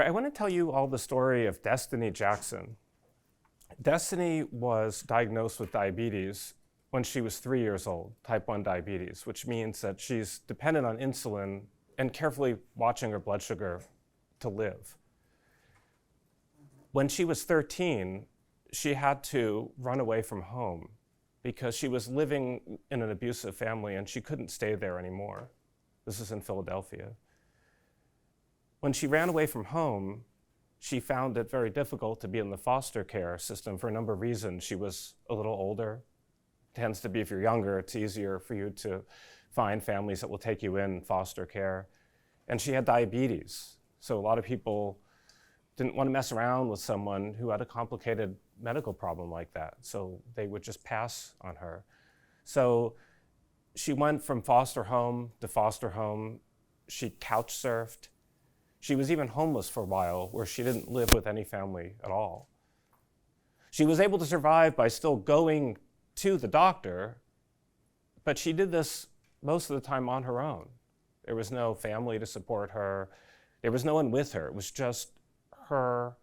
I want to tell you all the story of Destiny Jackson. Destiny was diagnosed with diabetes when she was 3 years old, type 1 diabetes, which means that she's dependent on insulin and carefully watching her blood sugar to live. When she was 13, she had to run away from home because she was living in an abusive family and she couldn't stay there anymore. This is in Philadelphia. When she ran away from home, she found it very difficult to be in the foster care system for a number of reasons. She was a little older. It tends to be if you're younger, it's easier for you to find families that will take you in foster care. And she had diabetes. So a lot of people didn't want to mess around with someone who had a complicated medical problem like that. So they would just pass on her. So she went from foster home to foster home. She couch surfed. She was even homeless for a while, where she didn't live with any family at all. She was able to survive by still going to the doctor, but she did this most of the time on her own. There was no family to support her. There was no one with her. It was just her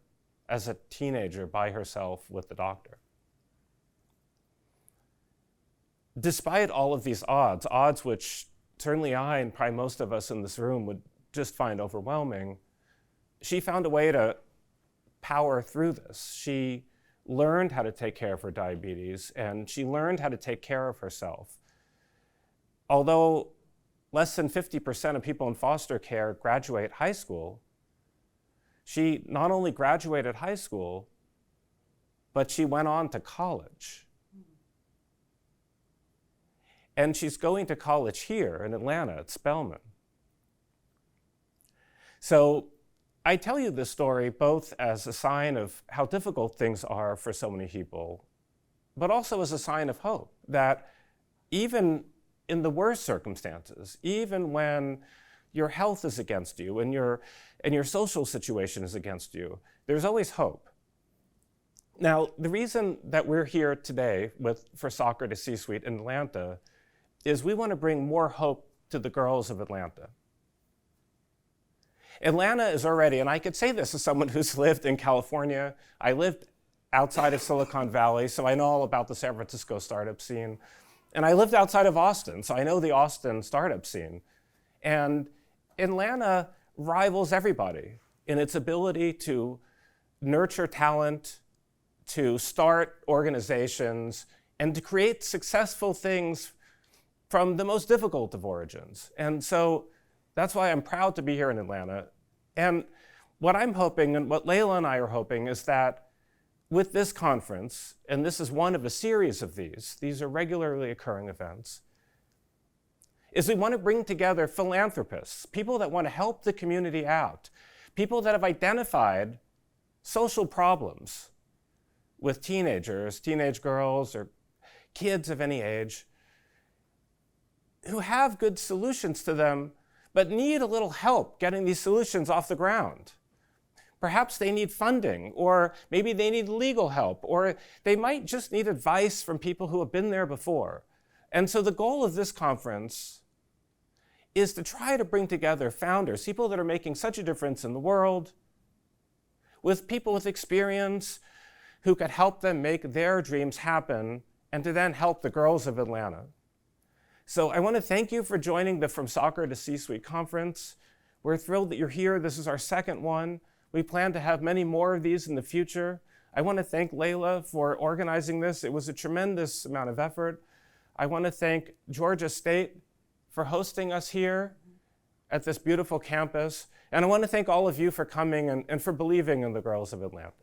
as a teenager by herself with the doctor. Despite all of these odds which certainly I and probably most of us in this room would just find overwhelming, she found a way to power through this. She learned how to take care of her diabetes, and she learned how to take care of herself. Although less than 50% of people in foster care graduate high school, she not only graduated high school, but she went on to college. And she's going to college here in Atlanta at Spelman. So I tell you this story both as a sign of how difficult things are for so many people, but also as a sign of hope that even in the worst circumstances, even when your health is against you and your social situation is against you, there's always hope. Now, the reason that we're here today for Soccer to C-Suite in Atlanta is we want to bring more hope to the girls of Atlanta. Atlanta is already, and I could say this as someone who's lived in California. I lived outside of Silicon Valley, so I know all about the San Francisco startup scene. And I lived outside of Austin, so I know the Austin startup scene. And Atlanta rivals everybody in its ability to nurture talent, to start organizations, and to create successful things from the most difficult of origins. And so that's why I'm proud to be here in Atlanta. And what I'm hoping, and what Layla and I are hoping, is that with this conference, and this is one of a series of these are regularly occurring events, is we want to bring together philanthropists, people that want to help the community out, people that have identified social problems with teenagers, teenage girls, or kids of any age, who have good solutions to them, but need a little help getting these solutions off the ground. Perhaps they need funding, or maybe they need legal help, or they might just need advice from people who have been there before. And so the goal of this conference is to try to bring together founders, people that are making such a difference in the world, with people with experience who could help them make their dreams happen, and to then help the girls of Atlanta. So I want to thank you for joining the From Soccer to C-Suite conference. We're thrilled that you're here. This is our second one. We plan to have many more of these in the future. I want to thank Layla for organizing this. It was a tremendous amount of effort. I want to thank Georgia State for hosting us here at this beautiful campus. And I want to thank all of you for coming and for believing in the girls of Atlanta.